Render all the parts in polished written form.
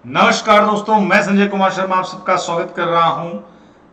नमस्कार दोस्तों, मैं संजय कुमार शर्मा आप सबका स्वागत कर रहा हूं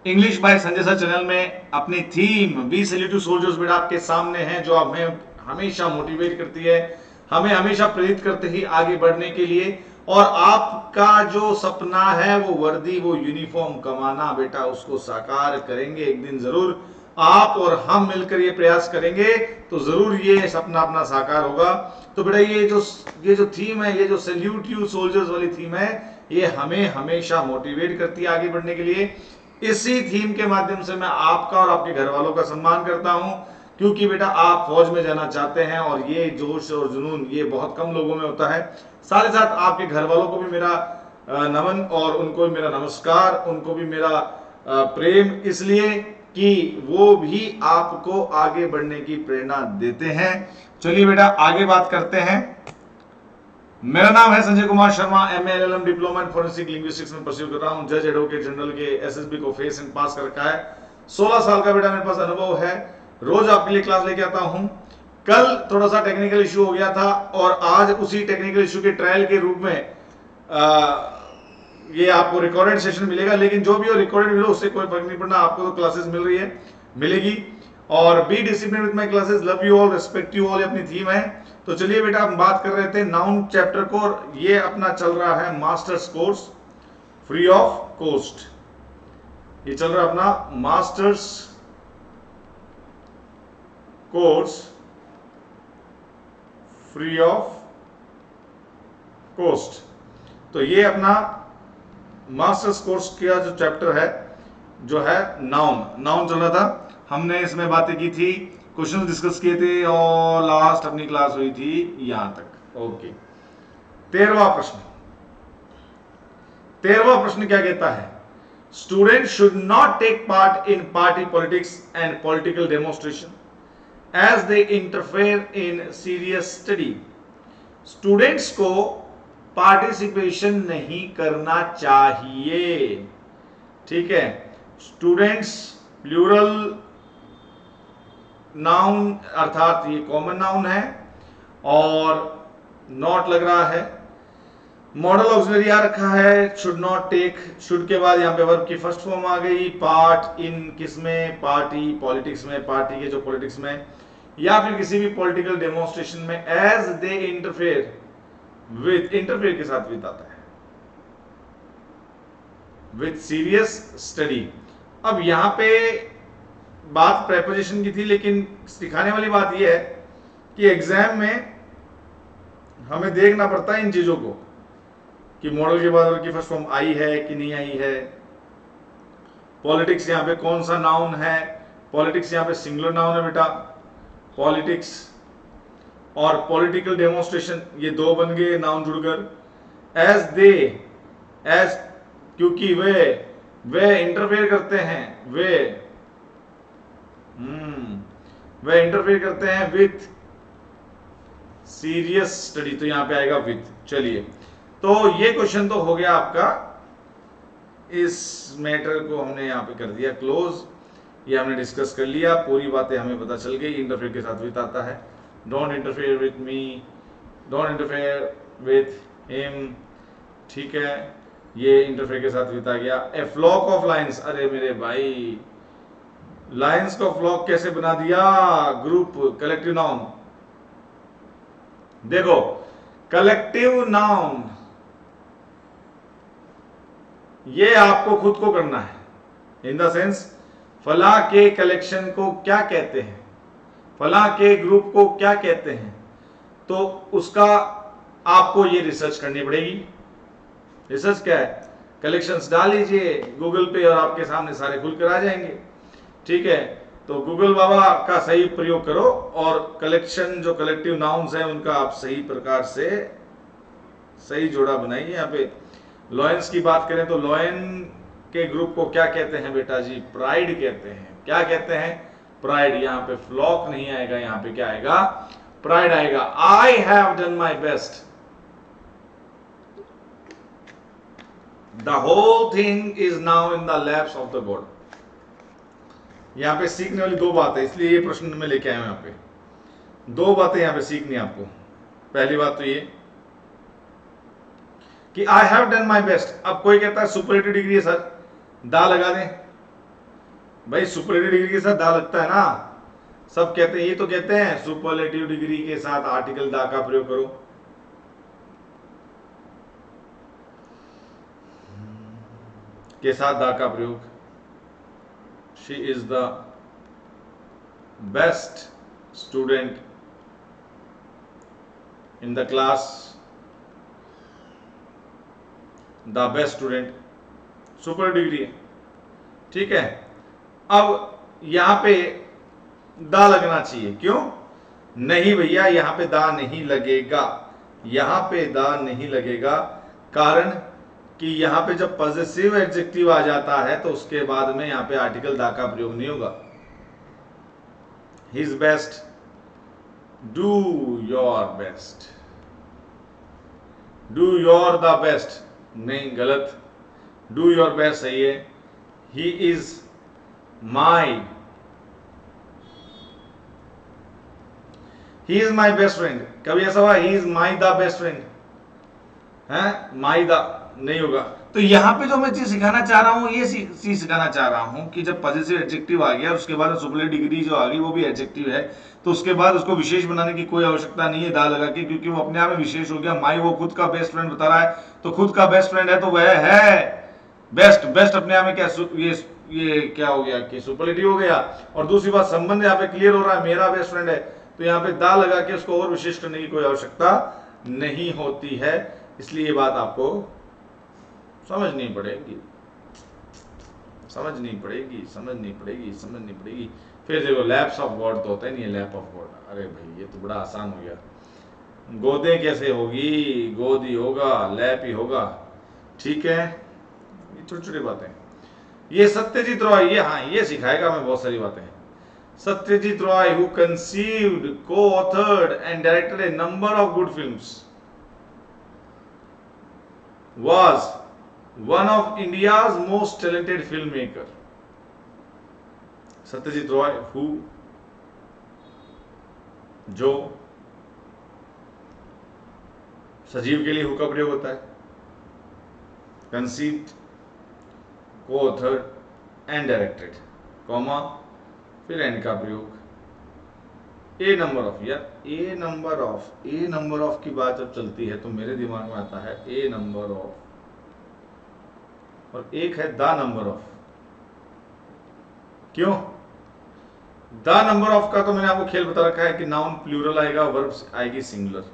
English by Sanjay sir channel में। अपनी theme we salute to soldiers बेटा आपके सामने है, जो हमें हमेशा मोटिवेट करती है, हमें हमेशा प्रेरित करते ही आगे बढ़ने के लिए। और आपका जो सपना है वो वर्दी, वो यूनिफॉर्म कमाना बेटा, उसको साकार करेंगे एक दिन जरूर। आप और हम मिलकर ये प्रयास करेंगे तो जरूर ये सपना अपना साकार होगा। तो बेटा ये जो थीम है, ये जो सैल्यूट यू सोल्जर्स वाली थीम है, ये हमें हमेशा मोटिवेट करती है आगे बढ़ने के लिए। इसी थीम के माध्यम से मैं आपका और आपके घर वालों का सम्मान करता हूं, क्योंकि बेटा आप फौज में जाना चाहते हैं और ये जोश और जुनून ये बहुत कम लोगों में होता है। साथ ही साथ आपके घर वालों को भी मेरा नमन और उनको भी मेरा नमस्कार, उनको भी मेरा प्रेम, इसलिए कि वो भी आपको आगे बढ़ने की प्रेरणा देते हैं। चलिए बेटा आगे बात करते हैं। मेरा नाम है Sanjay Kumar Sharma, MA LLM diploma in forensic linguistics में परस्यू कर रहा हूं। जज एडवोकेट जनरल के एसएसबी को फेस एंड पास कर रखा है। 16 साल का बेटा मेरे पास अनुभव है। रोज आपके लिए क्लास लेके आता हूं। कल थोड़ा सा टेक्निकल इशू हो गया था और आज उसी टेक्निकल इशू के ट्रायल के रूप में ये आपको रिकॉर्डेड सेशन मिलेगा, लेकिन जो भी हो रिकॉर्डेड मिलो उससे कोई फर्क नहीं पड़ना, आपको तो क्लासेस मिल रही है, मिलेगी। और be discipline with my classes, love you all, respect you all, अपनी थीम है। तो चलिए बेटा हम बात कर रहे थे नाउन चैप्टर को, और ये अपना चल रहा है masters course free of cost. ये चल रहा है अपना masters course free of cost. तो ये अपना मास्टर्स कोर्स का जो चैप्टर है, जो है नाउन चल रहा था। हमने इसमें बातें की थी, क्वेश्चन डिस्कस किए थे और लास्ट अपनी क्लास हुई थी यहां तक। ओके, 13वां प्रश्न क्या कहता है? Student should not take part in party politics and political demonstration as they interfere in serious study. Students को पार्टिसिपेशन नहीं करना चाहिए, ठीक है। स्टूडेंट्स प्लूरल नाउन, अर्थात ये कॉमन नाउन है और नॉट लग रहा है। मॉडल ऑक्सिलरी आ रखा है, शुड नॉट टेक। शुड के बाद यहां पे वर्ब की फर्स्ट फॉर्म आ गई। पार्ट इन किसमें? पार्टी पॉलिटिक्स में, पार्टी के जो पॉलिटिक्स में या फिर किसी भी पॉलिटिकल डेमोन्स्ट्रेशन में। As they interfere with, interfere के साथ विद आता है, विद सीरियस स्टडी। अब यहां पे बात प्रेपोजिशन की थी, लेकिन सिखाने वाली बात यह है कि एग्जाम में हमें देखना पड़ता है इन चीजों को कि मॉडल के बाद वर्ब की फर्स्ट फॉर्म आई है कि नहीं आई है। पॉलिटिक्स यहां पे कौन सा नाउन है? पॉलिटिक्स यहां पे सिंगुलर नाउन है बेटा, पॉलिटिक्स। और पॉलिटिकल डेमोन्स्ट्रेशन, ये दो बन गए नाउन जुड़कर। एज दे, एज क्योंकि वे इंटरफेयर करते हैं, वे इंटरफेयर करते हैं विथ सीरियस स्टडी, तो यहां पे आएगा विथ। चलिए, तो ये क्वेश्चन तो हो गया आपका, इस मैटर को हमने यहां पे कर दिया क्लोज। ये हमने डिस्कस कर लिया, पूरी बातें हमें पता चल गई। इंटरफेयर के साथ विथ आता है, don't interfere with me, don't interfere with him, ठीक है। ये इंटरफेयर के साथ विथ आ गया। ए फ्लॉक ऑफ लाइन्स, अरे मेरे भाई लाइन्स को फ्लॉक कैसे बना दिया? Group, collective noun. देखो कलेक्टिव नाउन ये आपको खुद को करना है, इन द सेंस फला के कलेक्शन को क्या कहते हैं, फला के ग्रुप को क्या कहते हैं, तो उसका आपको ये रिसर्च करनी पड़ेगी। रिसर्च क्या है? कलेक्शंस डाल लीजिए गूगल पे और आपके सामने सारे खुलकर आ जाएंगे, ठीक है। तो गूगल बाबा का सही प्रयोग करो और कलेक्शन, जो कलेक्टिव नाउन्स हैं उनका आप सही प्रकार से सही जोड़ा बनाइए। यहाँ पे लॉयंस की बात करें तो लॉयन के ग्रुप को क्या कहते हैं बेटा जी? प्राइड कहते हैं। क्या कहते हैं? प्राइड। यहाँ पे फ्लॉक नहीं आएगा, यहाँ पे क्या आएगा? प्राइड आएगा। I have done my best, the whole thing is now in the laps of the god. यहां पे सीखने वाली दो बात है, इसलिए ये प्रश्न में लेके आया हूं। यहां पे दो बातें यहां पे सीखनी है आपको। पहली बात तो ये कि आई हैव डन माई बेस्ट। अब कोई कहता है सुपरलेटिव डिग्री है सर, दा लगा दें। भाई सुपरलेटिव डिग्री के साथ दा लगता है ना, सब कहते हैं, ये तो कहते हैं सुपरलेटिव डिग्री के साथ आर्टिकल दा का प्रयोग करो। के साथ दा का प्रयोग, she is the best student in the class, the best student, super degree है, ठीक है। अब यहां पे दा लगना चाहिए, क्यों? नहीं भैया, यहां पे दा नहीं लगेगा, यहां पे दा नहीं लगेगा, कारण कि यहां पे जब पॉजिटिव एडजेक्टिव आ जाता है तो उसके बाद में यहां पे आर्टिकल दा का प्रयोग नहीं होगा। His best, do your best, do your the best, नहीं गलत, डू योर बेस्ट सही है। He is my, he is my best friend, कभी ऐसा हुआ he is my the best friend है, माई द नहीं होगा। तो यहां पे जो मैं चीज सिखाना चाह रहा हूं, ये चीज सिखाना चाह रहा हूं कि जब पॉजिटिव एडजेक्टिव आ गया, उसके बाद सुपरलेटिव डिग्री जो आ गई वो भी एडजेक्टिव है, तो उसके बाद उसको विशेष बनाने की कोई आवश्यकता नहीं है दा लगा के, क्योंकि वो अपने आप में विशेष हो गया। माई वो खुद का बेस्ट फ्रेंड बता रहा है, तो खुद का बेस्ट फ्रेंड है तो वह है बेस्ट। बेस्ट अपने आप में क्या, ये क्या हो गया कि सुपरलेटिव हो गया। और दूसरी बात, संबंध यहाँ पे क्लियर हो रहा है, मेरा बेस्ट फ्रेंड है, तो यहाँ पे दा लगा के उसको और विशेष करने की कोई आवश्यकता नहीं होती है। इसलिए ये बात आपको समझनी पड़ेगी, समझनी पड़ेगी, समझनी पड़ेगी, समझनी पड़ेगी। फिर देखो लैप्स ऑफ गॉड तो होता ही नहीं है, लैप ऑफ गॉड, अरे भाई ये तो बड़ा आसान हो गया। गोदे कैसे होगी, गोद ही होगा, लैप ही होगा, ठीक है। ये छोटी छोटी बातें, ये सत्यजीत रॉय, ये हाँ ये सिखाएगा मैं बहुत सारी बातें। Satyajit Ray who conceived, co-authored and directed a number of good films, was one of India's most talented filmmaker. Satyajit Ray who, जो, सजीव के लिए हु का प्रयोग होता है, conceived, co-authored and directed, comma फिर एंड का प्रयोग, ए नंबर ऑफ। यार a number of, a number of की बात जब चलती है तो मेरे दिमाग में आता है ए नंबर ऑफ, और एक है द नंबर ऑफ। क्यों? द नंबर ऑफ का तो मैंने आपको खेल बता रखा है कि नाउन प्लूरल आएगा, वर्ब आएगी सिंगुलर।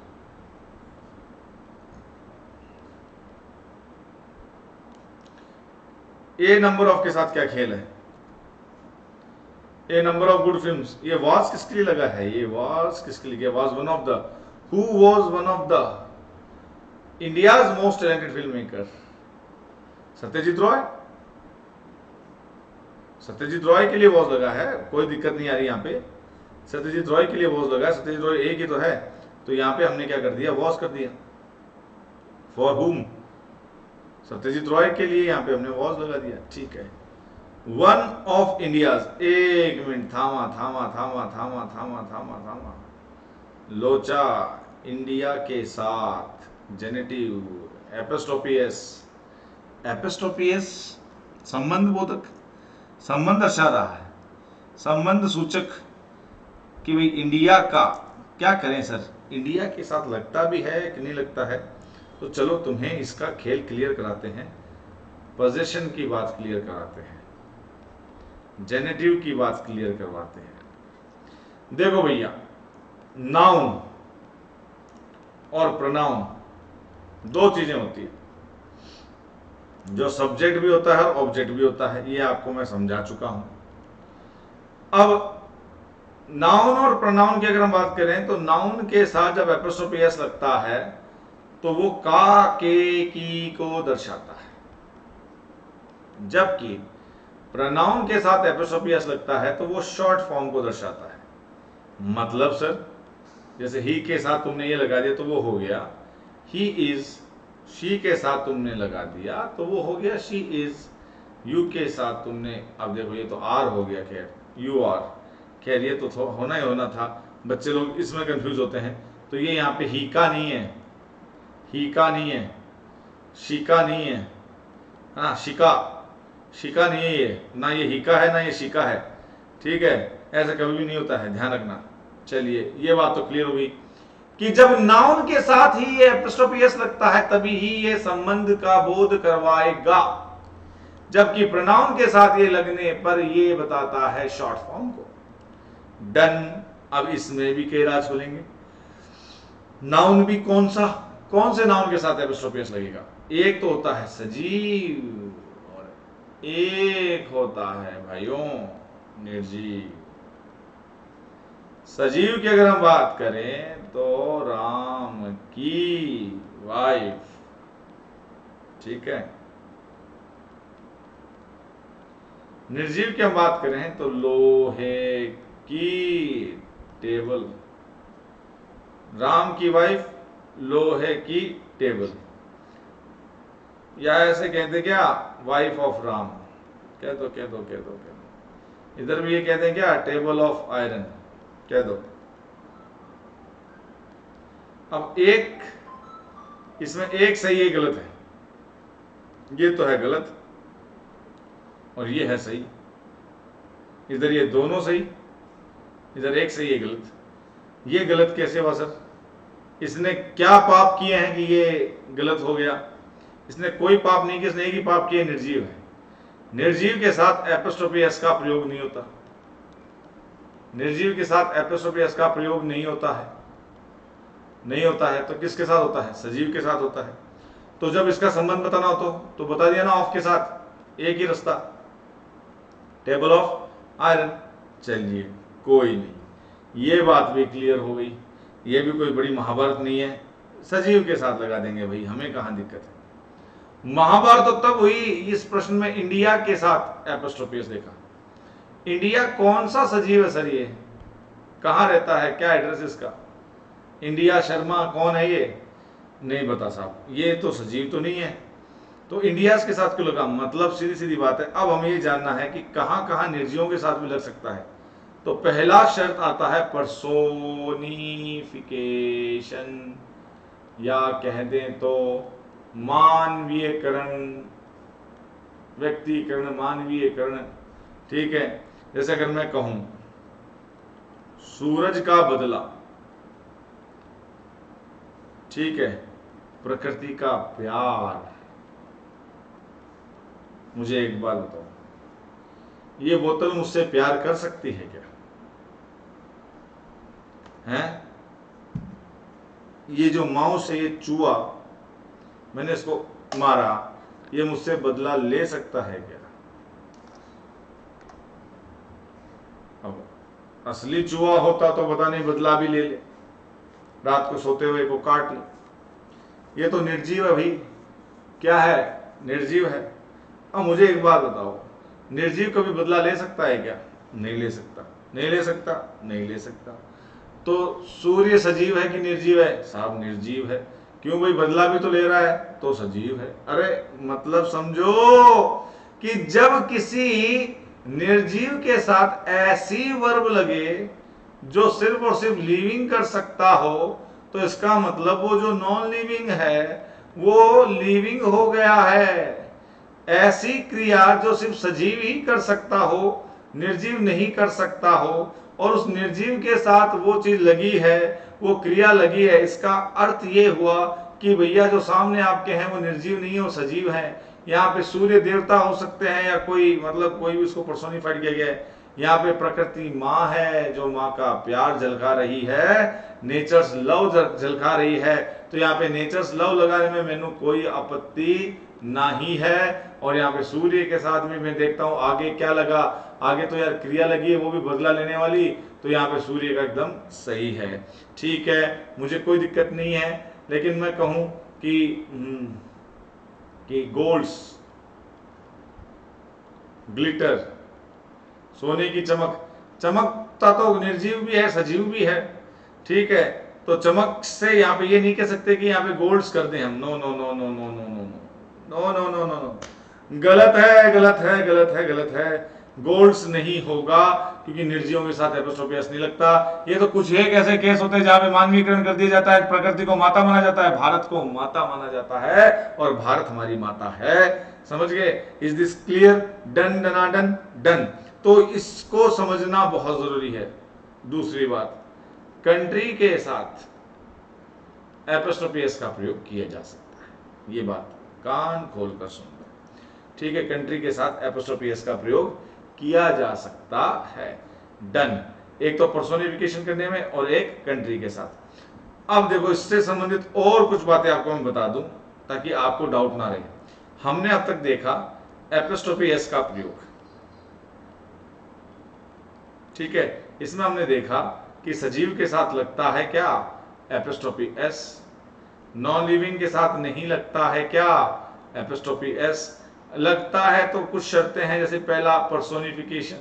ए नंबर ऑफ के साथ क्या खेल है? ए नंबर ऑफ गुड फिल्म्स, ये वाज किसके लिए लगा है? ये वाज किसके लिए? Was one of the, who was one of the India's most talented film maker? Satyajit Roy. Satyajit Roy के लिए वॉज लगा है, कोई दिक्कत नहीं आ रही यहाँ पे, सत्यजीत रॉय के लिए वॉज लगा है। सत्यजीत रॉय एक ही तो है, तो यहाँ पे हमने क्या कर दिया, वॉज कर दिया। फॉर हुम, सत्यजीत रॉय के लिए यहाँ पे हमने वॉज लगा दिया, ठीक है। वन ऑफ इंडियाज, एक मिनट, थामा थामा थामा थामा थामा थामा थामा, लोचा, इंडिया के साथ, जेनेटिव, एपिस्टोपियस, एपिस्टोपियस संबंध बोधक, संबंध दर्शा रहा है, संबंध सूचक कि भाई इंडिया का, क्या करें सर, इंडिया के साथ लगता भी है कि नहीं लगता है। तो चलो तुम्हें इसका खेल क्लियर कराते हैं, पोजीशन की बात क्लियर कराते हैं, जेनेटिव की बात क्लियर करवाते हैं। देखो भैया, नाउन और प्रोनाउन दो चीजें होती है, जो सब्जेक्ट भी होता है और ऑब्जेक्ट भी होता है, ये आपको मैं समझा चुका हूं। अब नाउन और प्रोनाउन की अगर हम बात करें तो नाउन के साथ जब एपोस्ट्रोफी एस लगता है तो वो का, के, की को दर्शाता है, जबकि प्रोनाउन के साथ एपोस्ट्रोफी एस लगता है तो वो शॉर्ट फॉर्म को दर्शाता है। मतलब सर, जैसे ही के साथ तुमने ये लगा दिया तो वो हो गया ही इज, शी के साथ तुमने लगा दिया तो वो हो गया शी इज, यू के साथ तुमने, अब देखो ये तो आर हो गया, खैर यू आर, खैर ये तो होना ही होना था, बच्चे लोग इसमें कंफ्यूज होते हैं। तो ये यहाँ पे ही का नहीं है, ही का नहीं है, शिका नहीं है, हाँ शिका, शिका नहीं है ये, ना ये हिका है ना ये शिका है, ठीक है, ऐसा कभी भी नहीं होता है, ध्यान रखना। चलिए ये बात तो क्लियर हुई कि जब नाउन के साथ ही ये एपिस्ट्रोफी एस लगता है तभी ही ये संबंध का बोध करवाएगा, जबकि प्रोनाउन के साथ ये लगने पर ये बताता है शॉर्ट फॉर्म को। डन। अब इसमें भी कई राज खोलेंगे। नाउन भी कौन से नाउन के साथ एपिस्ट्रोफी एस लगेगा? एक तो होता है सजीव और एक होता है भाइयों निर्जीव। सजीव की अगर हम बात करें तो राम की वाइफ, ठीक है। निर्जीव की हम बात करें तो लोहे की टेबल, राम की वाइफ लोहे की टेबल, या ऐसे कहते क्या, वाइफ ऑफ राम, कह दो कह दो कह दो कह दो। इधर भी ये कहते हैं क्या, टेबल ऑफ आयरन, कह दो। अब एक इसमें एक सही एक गलत है, ये तो है गलत और ये है सही। इधर ये दोनों सही, इधर एक सही एक गलत। ये गलत कैसे हुआ सर? इसने क्या पाप किए हैं कि ये गलत हो गया? इसने कोई पाप नहीं किया, इसने एक ही पाप किया, निर्जीव है। निर्जीव के साथ एपिस्ट्रोफी एस का प्रयोग नहीं होता, निर्जीव के साथ एपिस्ट्रोफी एस का प्रयोग नहीं होता है, नहीं होता है। तो किसके साथ होता है? सजीव के साथ होता है। तो जब इसका संबंध बताना हो तो बता दिया ना, ऑफ के साथ एक ही रास्ता, टेबल ऑफ आयरन। चलिए कोई नहीं, ये बात भी क्लियर हो गई, ये भी कोई बड़ी महाभारत नहीं है, सजीव के साथ लगा देंगे भाई, हमें कहां दिक्कत है। महाभारत तो तब हुई इस प्रश्न में इंडिया के साथ एपिस्ट्रोफी एस देखा। इंडिया कौन सा सजीव है सर? ये कहां रहता है, क्या एड्रेस इसका? इंडिया शर्मा कौन है ये? नहीं बता साहब, ये तो सजीव तो नहीं है, तो इंडिया के साथ क्यों लगा? मतलब सीधी सीधी बात है। अब हमें ये जानना है कि कहां कहां निर्जीवों के साथ भी लग सकता है। तो पहला शर्त आता है पर्सोनिफिकेशन, या कह दें तो मानवीयकरण, व्यक्तिकरण, मानवीयकरण, ठीक है। जैसे अगर मैं कहूं सूरज का बदला, ठीक है, प्रकृति का प्यार। मुझे एक बात बताओ, ये बोतल मुझसे प्यार कर सकती है क्या? हैं? ये जो माउस है, ये चूहा, मैंने इसको मारा, ये मुझसे बदला ले सकता है क्या? अब असली चूहा होता तो पता नहीं बदला भी ले ले, रात को सोते हुए को काट ले। ये तो निर्जीव है भाई, क्या है? निर्जीव है। अब मुझे एक बात बताओ, निर्जीव कभी बदला ले सकता है क्या? नहीं ले सकता, नहीं ले सकता, नहीं ले सकता। तो सूर्य सजीव है कि निर्जीव है? साहब निर्जीव है। क्यों भाई? बदला भी तो ले रहा है, तो सजीव है। अरे मतलब समझो कि जब किसी निर्जीव के साथ ऐसी वर्ब लगे जो सिर्फ और सिर्फ लिविंग कर सकता हो, तो इसका मतलब वो जो नॉन लिविंग है वो लिविंग हो गया है। ऐसी क्रिया जो सिर्फ सजीव ही कर सकता हो, निर्जीव नहीं कर सकता हो, और उस निर्जीव के साथ वो चीज लगी है, वो क्रिया लगी है, इसका अर्थ ये हुआ कि भैया जो सामने आपके हैं वो निर्जीव नहीं है, वो सजीव है। यहाँ पे सूर्य देवता हो सकते हैं, या कोई मतलब कोई भी उसको पर्सोनिफाइड किया गया है। यहाँ पे प्रकृति माँ है जो माँ का प्यार झलका रही है, नेचर्स लव झलका रही है। तो यहाँ पे नेचर्स लव लगाने में मैंने कोई आपत्ति नहीं है। और यहाँ पे सूर्य के साथ में मैं देखता हूँ आगे क्या लगा, आगे तो यार क्रिया लगी है, वो भी बदला लेने वाली, तो यहाँ पे सूर्य का एकदम सही है, ठीक है, मुझे कोई दिक्कत नहीं है। लेकिन मैं कहूं कि गोल्ड्स, ग्लिटर, सोने की चमक, चमकता तो निर्जीव भी है सजीव भी है, ठीक है। तो चमक से यहाँ पे ये नहीं कह सकते कि यहाँ पे गोल्ड्स कर दें हम, no no no no no no no no no no no no no, गलत है गलत है गलत है गलत है। गोल्ड्स नहीं होगा, क्योंकि निर्जीवों के साथ एपोस्ट्रोफी एस नहीं लगता। ये तो कुछ एक ऐसे केस होते हैं जहां पे मानवीकरण कर दिया जाता है, प्रकृति को माता माना जाता है, भारत को माता माना जाता है, और भारत हमारी माता है। समझ गए? Is this clear? डन डनाडन डन। तो इसको समझना बहुत जरूरी है। दूसरी बात, कंट्री के साथ एपोस्ट्रोफी एस का प्रयोग किया जा सकता है। ये बात कान खोलकर सुन लो, ठीक है? कंट्री के साथ एपोस्ट्रोफी एस का प्रयोग किया जा सकता है। डन। एक तो पर्सोनिफिकेशन करने में और एक कंट्री के साथ। अब देखो, इससे संबंधित और कुछ बातें आपको मैं बता दूं ताकि आपको डाउट ना रहे। हमने अब तक देखा एपोस्ट्रोफी एस का प्रयोग, ठीक है? इसमें हमने देखा कि सजीव के साथ लगता है क्या? Apostrophe S. नॉन लिविंग के साथ नहीं लगता है क्या? Apostrophe S. लगता है तो कुछ शर्तें हैं, जैसे पहला पर्सोनिफिकेशन,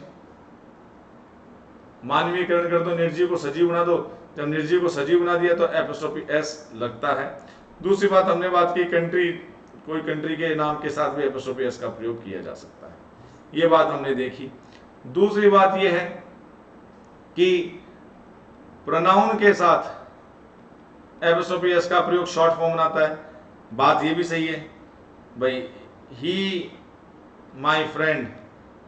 मानवीकरण कर दो, निर्जीव को सजीव बना दो। जब निर्जीव को सजीव बना दिया तो एपोस्ट्रोफी एस लगता है। दूसरी बात हमने बात की, कंट्री, कोई कंट्री के नाम के साथ भी एपोस्ट्रोफी एस का प्रयोग किया जा सकता है। ये बात हमने देखी। दूसरी बात यह है कि प्रोनाउन के साथ एपोस्ट्रोफी एस का प्रयोग शॉर्ट फॉर्म बनाता है। बात ये भी सही है भाई, ही माई फ्रेंड,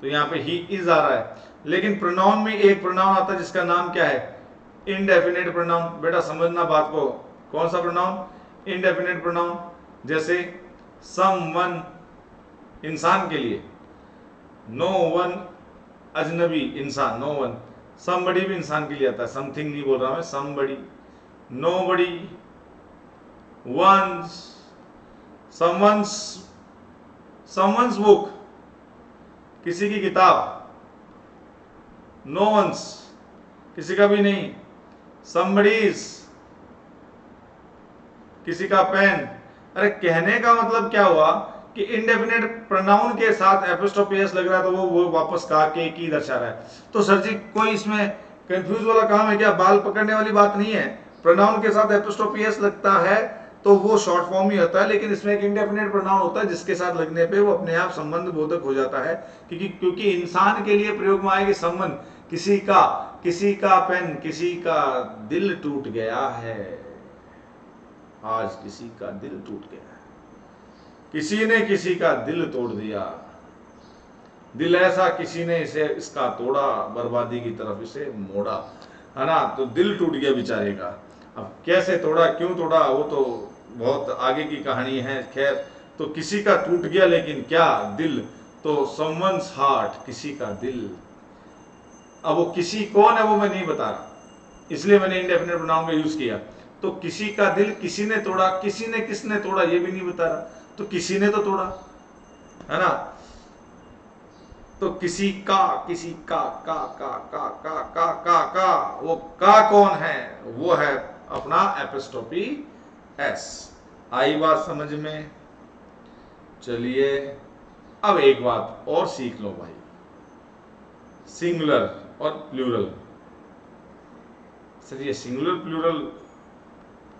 तो यहां पे ही इज आ रहा है, लेकिन प्रोनाउन में एक प्रोनाउन आता है जिसका नाम क्या है? Indefinite pronoun. बेटा समझना बात को, कौन सा प्रोनाउन? Indefinite pronoun. जैसे समवन, इंसान के लिए, नो वन, अजनबी, इंसान, नो वन। समबडी भी इंसान के लिए आता है, समथिंग नहीं बोल रहा मैं, somebody, nobody, one's, someone's, someone's book, किसी की किताब, नो वंस, किसी का भी नहीं, समबडीज, किसी का पेन। अरे कहने का मतलब क्या हुआ कि इंडेफिनेट प्रोनाउन के साथ एपोस्ट्रोफी एस लग रहा है तो वो वापस का के की दर्शा रहा है। तो सर जी कोई इसमें कंफ्यूज वाला काम है क्या? बाल पकड़ने वाली बात नहीं है। प्रोनाउन के साथ एपोस्ट्रोफी एस लगता है तो वो शॉर्ट फॉर्म ही होता है, लेकिन इसमें एक इंडेफिनेट प्रोनाउन होता है जिसके साथ लगने पे वो अपने आप संबंध बोधक हो जाता है, क्योंकि इंसान के लिए प्रयोग में आएगी संबंध। किसी का पेन, किसी का दिल टूट गया है, आज किसी का दिल टूट गया है, किसी ने किसी का दिल तोड़ दिया, दिल ऐसा किसी ने इसे इसका तोड़ा, बर्बादी की तरफ इसे मोड़ा, है ना? तो दिल टूट गया बेचारे का। अब कैसे तोड़ा, क्यों तोड़ा, वो तो बहुत आगे की कहानी है। खैर, तो किसी का टूट गया, लेकिन क्या? दिल। तो समवंस हार्ट, किसी का दिल। अब वो किसी कौन है वो मैं नहीं बता रहा, इसलिए मैंने इंडेफिनेट प्रोनाउन का यूज किया। तो किसी का दिल किसी ने तोड़ा, किसी ने किसने तोड़ा ये भी नहीं बता रहा, तो किसी ने तो तोड़ा, है ना? तो किसी का का वो का कौन है? वो है अपना एपोस्ट्रोफी एस। आई बात समझ में? चलिए अब एक बात और सीख लो भाई, सिंगुलर और प्लूरल। सर ये सिंगुलर प्लूरल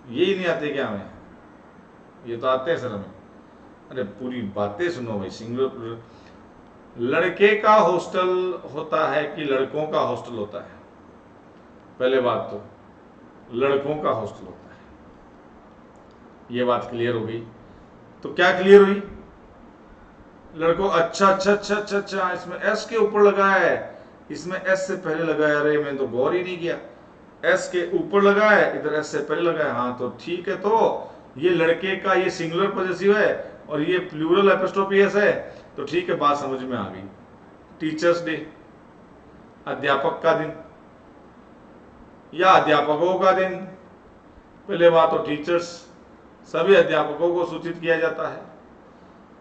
यही नहीं आते क्या हमें? ये तो आते हैं सर हमें। अरे पूरी बातें सुनो भाई। सिंगुलर प्लूरल, लड़के का हॉस्टल होता है कि लड़कों का हॉस्टल होता है? पहले बात तो लड़कों का हॉस्टल होता है, ये बात क्लियर हो गई। तो क्या क्लियर हुई? लड़कों, अच्छा अच्छा अच्छा अच्छा अच्छा, इसमें एस के ऊपर लगा है, इसमें एस से पहले लगा है। अरे मैंने तो गौर ही नहीं किया, एस के ऊपर लगा है, इधर एस से पहले लगा है। हाँ तो ठीक है, तो ये लड़के का ये सिंगुलर पॉजेसिव है और ये प्लूरल एपोस्ट्रोफी एस है, तो ठीक है, बात समझ में आ गई। टीचर्स डे, अध्यापक का दिन या अध्यापकों का दिन। पहले बात तो टीचर्स, सभी अध्यापकों को सूचित किया जाता है।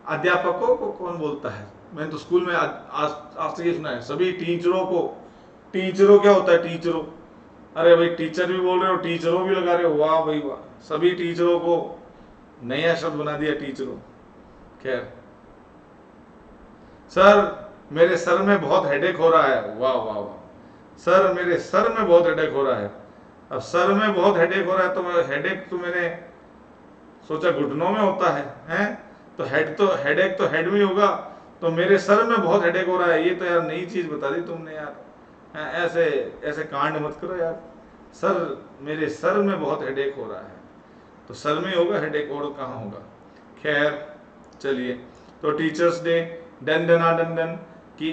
अध्यापकों को कौन बोलता है? मैंने तो स्कूल में आज तक ये सुना है, सभी टीचरों को। टीचरों क्या होता है? टीचरों, अरे भाई टीचर भी बोल रहे हो, टीचरों भी लगा रहे हो, वाह भाई वाह। सभी टीचरों को नया शब्द बना दिया, टीचरों। खैर, सर मेरे सर में बहुत हेडेक हो रहा है, वाह वाह वाह। सर मेरे सर में बहुत हेडेक हो रहा है। अब सर में बहुत हेडेक हो रहा है, तो हेडेक तो मैंने सोचा घुटनों में होता है, हैं? तो हेडेक तो हेड में होगा, तो मेरे सर में बहुत हेडेक हो रहा है, ये तो यार नई चीज बता दी तुमने यार, ऐसे ऐसे कांड मत करो यार, सर मेरे सर में बहुत हेडेक हो रहा है। तो सर में होगा हेडेक, और कहाँ होगा। खैर चलिए, तो टीचर्स डे, डन डना डन डन कि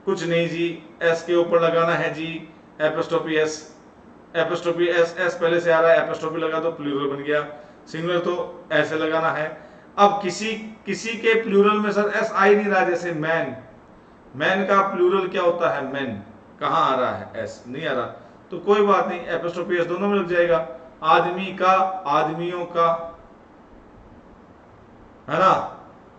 कुछ नहीं जी, एस के ऊपर लगाना है जी apostrophe S, apostrophe S, S पहले से आ रहा है, एपोस्ट्रोफी लगा तो प्लूरल बन गया, सिंगुलर तो ऐसे लगाना है। अब किसी के प्लूरल में सर एस आ ही नहीं रहा, जैसे मैन, मैन का प्लूरल क्या होता है मैन, कहाँ आ रहा है एस, नहीं आ रहा, तो कोई बात नहीं, एपोस्ट्रोफी एस दोनों में लग जाएगा। आदमी का, आदमियों का, है ना,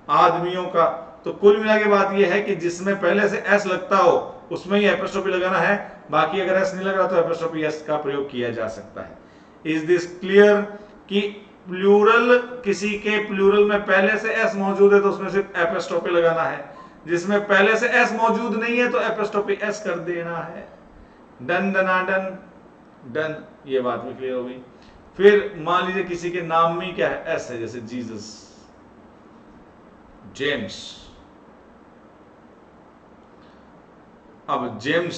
आदमियों का। तो कुल मिला के बात यह है कि जिसमें पहले से एस लगता हो उसमें ही एपोस्ट्रोफी लगाना है, बाकी अगर एस नहीं लग रहा तो एपोस्ट्रोफी एस का प्रयोग किया जा सकता है। इज दिस क्लियर कि प्लूरल, किसी के प्लूरल में पहले से एस मौजूद है तो उसमें सिर्फ एपोस्ट्रोफी लगाना है, जिसमें पहले से एस मौजूद नहीं है तो एपोस्ट्रोफी एस कर देना है। डन डना डन डन, ये बात भी क्लियर हो गई। फिर मान लीजिए किसी के नाम में क्या है एस है, जैसे जीसस, जेम्स, अब जेम्स,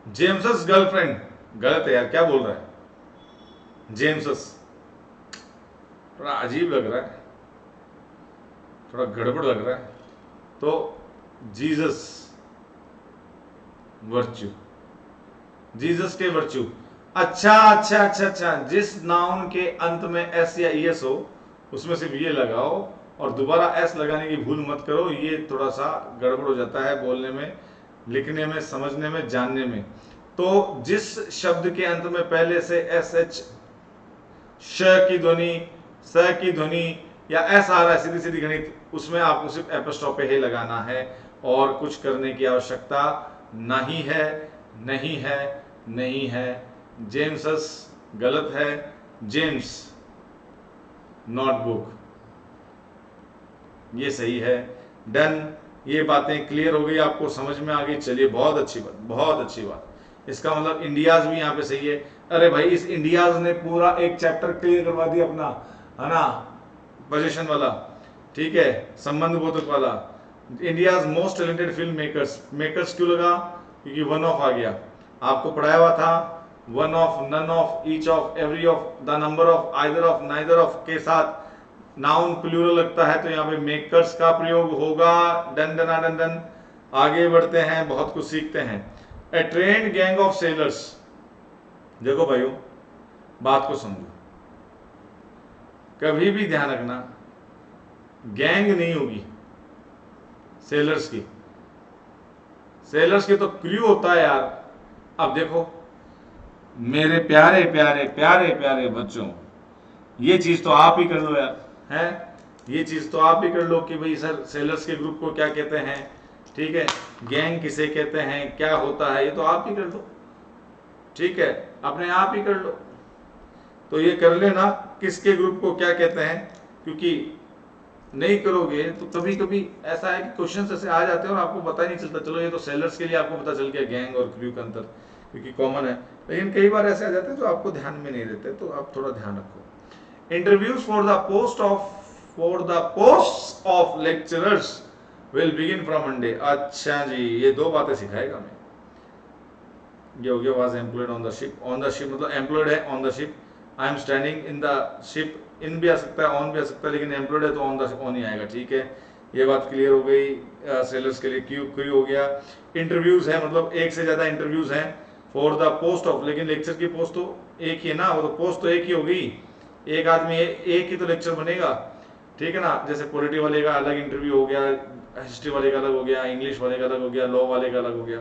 जेम्सस गर्लफ्रेंड, गलत है यार, क्या बोल रहा है, जेम्सस थोड़ा अजीब लग रहा है, थोड़ा गड़बड़ लग रहा है, तो जीसस वर्च्यू, जीसस के वर्च्यू। अच्छा अच्छा अच्छा अच्छा, जिस नाउन के अंत में एस या ईएस हो उसमें सिर्फ ये लगाओ, और दोबारा एस लगाने की भूल मत करो, ये थोड़ा सा गड़बड़ हो जाता है बोलने में, लिखने में, समझने में, जानने में। तो जिस शब्द के अंत में पहले से एस एच, श की ध्वनि, स की ध्वनि या एस आ रहा है, सीधी सीधी गणित, उसमें आपको सिर्फ एपोस्ट्रोफी ही लगाना है, और कुछ करने की आवश्यकता नहीं है, नहीं है, नहीं है। जेम्सस गलत है, जेम्स नोटबुक ये सही है। डन, ये बातें क्लियर हो गई, आपको समझ में आ गई, चलिए बहुत अच्छी बात, बहुत अच्छी बात। इसका मतलब इंडियाज भी यहाँ पे सही है। अरे भाई, इस इंडियाज ने पूरा एक चैप्टर क्लियर करवा दिया अपना, है ना, पोजीशन वाला, ठीक है, संबंध बोधक वाला। India's most talented film makers, makers क्यों लगा, क्योंकि वन ऑफ आ गया, आपको पढ़ाया हुआ था, one of, none of, each of, every of, the number of, either of, neither of के साथ नाउन प्लूरल लगता है, तो यहाँ पे मेकर्स का प्रयोग होगा। डन डना डन डन, आगे बढ़ते हैं, बहुत कुछ सीखते हैं। ए ट्रेन्ड गैंग ऑफ सेलर्स, देखो भाइयों बात को समझो, कभी भी ध्यान रखना, गैंग नहीं होगी सेलर्स की, सेलर्स की तो क्रू होता है यार। अब देखो मेरे प्यारे प्यारे प्यारे प्यारे बच्चों, ये चीज तो आप ही कर लो यार, है, ये चीज तो आप ही कर लो कि भाई सर सेलर्स के ग्रुप को क्या कहते हैं, ठीक है, गैंग किसे कहते हैं, क्या होता है, ये तो आप ही कर लो, ठीक है, अपने आप ही कर लो। तो ये कर लेना किसके ग्रुप को क्या कहते हैं, क्योंकि नहीं करोगे तो कभी कभी ऐसा है कि क्वेश्चन ऐसे आ जाते हैं और आपको पता ही नहीं चलता। चलो ये तो सेलर्स के लिए आपको पता चल गया गैंग और क्रू का अंतर, क्योंकि कॉमन है, लेकिन कई बार ऐसे आ जाते हैं जो आपको ध्यान में नहीं रहते, तो आप थोड़ा ध्यान रखो। Interviews for the post of lecturers will begin from Monday. अच्छा जी, ये दो बातें सिखाएगा मैं। ये हो गया, was employed on the ship, on the ship मतलब एम्प्लॉयड है on the ship, I am standing in the ship, in भी आ सकता है, ऑन भी आ सकता है, लेकिन एम्प्लॉयड है तो ऑन ही आएगा, ठीक है, ये बात क्लियर हो गई। सेलर्स के लिए क्रू हो गया। इंटरव्यूज है मतलब एक से ज्यादा इंटरव्यूज हैं फॉर द पोस्ट ऑफ, लेकिन लेक्चर की पोस्ट तो एक ही है ना, वो तो पोस्ट तो एक ही होगी, एक आदमी एक ही तो लेक्चर बनेगा, ठीक है ना। जैसे पॉलिटी वाले का अलग इंटरव्यू हो गया, हिस्ट्री वाले का अलग हो गया, इंग्लिश वाले का अलग हो गया, लॉ वाले का अलग हो गया।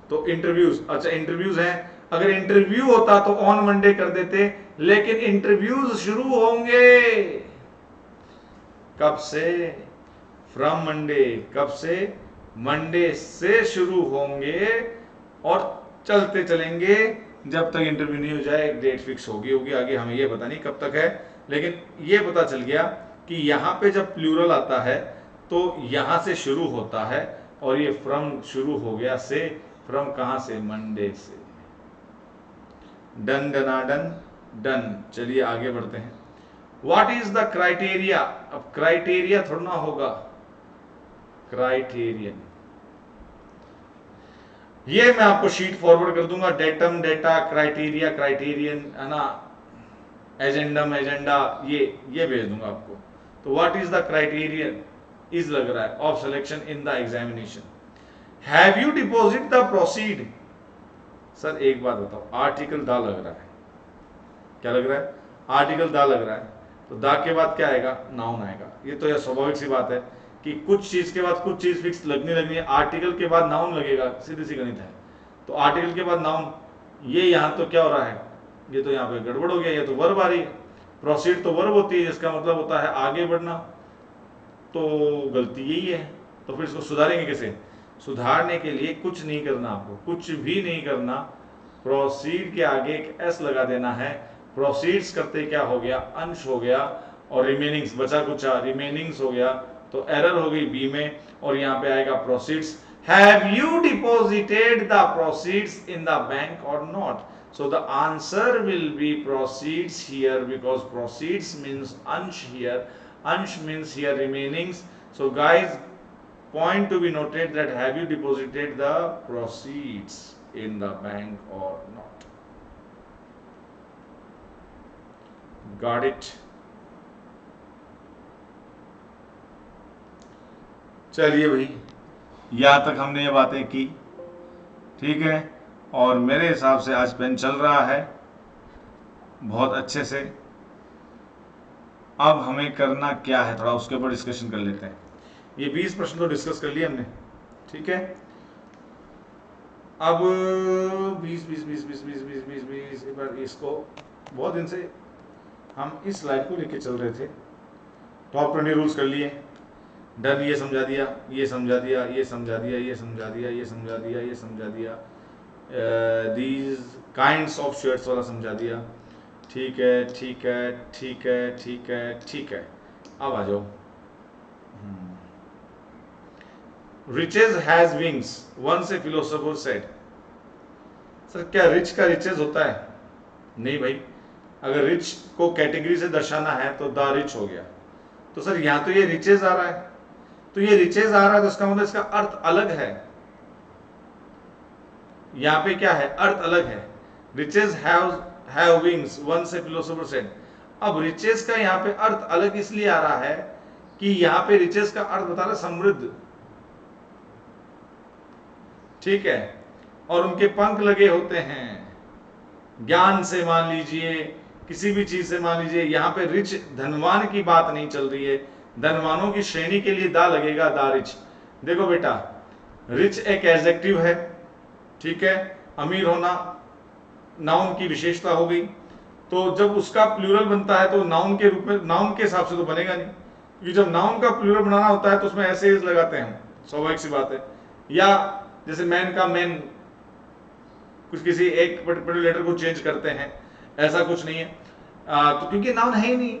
तो इंटरव्यूज, अच्छा इंटरव्यूज हैं, अगर इंटरव्यू होता तो ऑन मंडे कर देते, लेकिन इंटरव्यूज शुरू होंगे कब से, फ्रॉम मंडे, कब से, मंडे से शुरू होंगे और चलते चलेंगे जब तक इंटरव्यू नहीं हो जाए। डेट फिक्स होगी आगे, हमें ये पता नहीं कब तक है, लेकिन ये पता चल गया कि यहां पे जब प्लूरल आता है तो यहां से शुरू होता है, और ये फ्रॉम शुरू हो गया से, फ्रॉम कहां से, मंडे से। डन डना डन डन, चलिए आगे बढ़ते हैं। व्हाट इज द क्राइटेरिया, अब क्राइटेरिया थोड़ा ना होगा, क्राइटेरियन, ये मैं आपको शीट फॉरवर्ड कर दूंगा, डेटम डेटा क्राइटेरिया क्राइटेरियन है ना, एजेंडम एजेंडा, ये भेज दूंगा आपको। तो what is the criterion is लग रहा है of selection in the examination, have you deposit the proceed. Sir एक बात बताओ, आर्टिकल दा लग रहा है, क्या लग रहा है, आर्टिकल दा लग रहा है, तो दा के बाद क्या आएगा, नाउन आएगा। ये तो यह स्वाभाविक सी बात है कि कुछ चीज के बाद कुछ चीज फिक्स लगनी है, आर्टिकल के बाद नाउन लगेगा, सीधी सी गणित है। तो आर्टिकल के बाद नाउन, ये यहां तो क्या हो रहा है, ये तो यहाँ पे गड़बड़ हो गया, ये तो वर्ब आ रही है, प्रोसीड तो वर्ब होती है जिसका मतलब होता है आगे बढ़ना, तो गलती यही है। तो फिर इसको सुधारेंगे कैसे, सुधारने के लिए कुछ नहीं करना, आपको कुछ भी नहीं करना, प्रोसीड के आगे एक एस लगा देना है, प्रोसीड्स करते क्या हो गया, अंश हो गया, और रिमेनिंग्स बचा कुचा, रिमेनिंग्स हो गया, तो एरर हो गई बी में, और यहाँ पे आएगा proceeds. Have you deposited the proceeds in the bank और not, so the answer will be proceeds here, because proceeds means ansh here, ansh means here remainings. So guys, point to be noted that have you deposited the proceeds in the bank or not, got it। चलिए भाई, यहां तक हमने ये बातें की, ठीक है, और मेरे हिसाब से आज पेन चल रहा है बहुत अच्छे से। अब हमें करना क्या है, थोड़ा उसके ऊपर डिस्कशन कर लेते हैं। ये 20 प्रश्न तो डिस्कस कर लिए हमने, ठीक है। अब 20 एक बार इसको, बहुत दिन से हम इस स्लाइड को लेके चल रहे थे, टॉप 20 रूल्स कर लिए, डन, ये समझा दिया, ये समझा दिया, ये समझा दिया, ये समझा दिया, ये समझा दिया, ये समझा दिया, दीज काइंड्स ऑफ शर्ट्स वाला समझा दिया, ठीक है ठीक है ठीक है ठीक है ठीक है। अब आ जाओ, riches has wings, once a philosopher said. Sir क्या रिच का रिचेज होता है, नहीं भाई, अगर रिच को कैटेगरी से दर्शाना है तो द रिच हो गया। तो सर यहां तो ये रिचेज आ रहा है, तो ये रिचेज आ रहा है तो इसका मतलब इसका अर्थ अलग है, यहां पे क्या है, अर्थ अलग है, riches have wings once a philosopher said. अब रिचेज का यहाँ पे अर्थ अलग इसलिए आ रहा है कि यहाँ पे रिचेज का अर्थ बता रहा है समृद्ध, ठीक है, और उनके पंख लगे होते हैं, ज्ञान से मान लीजिए, किसी भी चीज से मान लीजिए, यहाँ पे रिच धनवान की बात नहीं चल रही है, धनवानों की श्रेणी के लिए दा लगेगा, दा रिच। देखो बेटा, रिच एक एडजेक्टिव है, ठीक है, अमीर होना नाउन की विशेषता हो गई, तो जब उसका प्लूरल बनता है तो नाउन के रूप में, नाउन के हिसाब से तो बनेगा नहीं, क्योंकि जब नाउन का प्लूरल बनाना होता है तो उसमें ऐसे एज लगाते हैं, स्वाभाविक सी बात है। या जैसे मैन का मैन, कुछ किसी एक पर्टिकुलर लेटर को चेंज करते हैं, ऐसा कुछ नहीं है, तो क्योंकि नाउन है ही नहीं।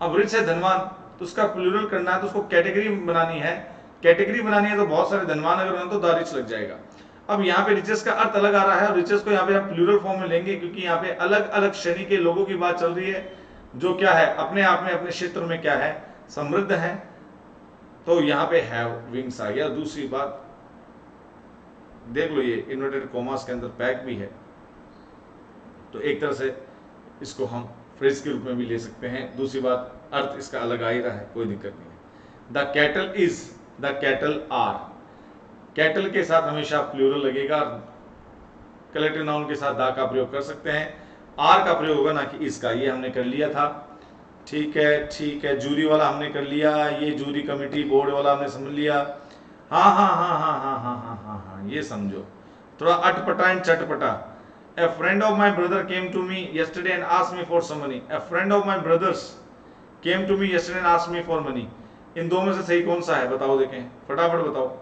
अब रिच है धनवान, तो उसका प्लूरल करना है तो उसको कैटेगरी बनानी है, कैटेगरी बनानी है तो बहुत सारे धनवान अगर होना तो द रिच लग जाएगा। अब यहाँ पे रिचेस का अर्थ अलग आ रहा है, और रिचेस को यहाँ पे हम प्लूरल फॉर्म में लेंगे, क्योंकि यहाँ पे अलग अलग श्रेणी के लोगों की बात चल रही है, जो क्या है, अपने आप में अपने क्षेत्र में क्या है, समृद्ध है, तो यहाँ पे हैव विंग्स आ गया। दूसरी बात देख लो, ये इन्वर्टेड कॉमास के अंदर पैक भी है, तो एक तरह से इसको हम फ्रेज के रूप में भी ले सकते हैं। दूसरी बात, अर्थ इसका अलग आ ही रहा है, कोई दिक्कत नहीं है। The cattle is, the cattle are, cattle के साथ हमेशा प्लूरल लगेगा, कलेक्टिव नाउन के साथ दा का प्रयोग कर सकते हैं, आर का प्रयोग होगा ना कि इसका, ये हमने कर लिया था, ठीक है ठीक है। जूरी वाला हमने कर लिया, ये जूरी कमेटी बोर्ड वाला हमने समझ लिया, हाँ हाँ हाँ हाँ हाँ हाँ हाँ हाँ हाँ, ये समझो, थोड़ा अटपटा एंड चटपटा। A friend of my brother came to me yesterday and asked me for some money. A friend of my brothers came to me yesterday and asked me for money. इन दो में से सही कौन सा है, बताओ, देखें फटाफट बताओ,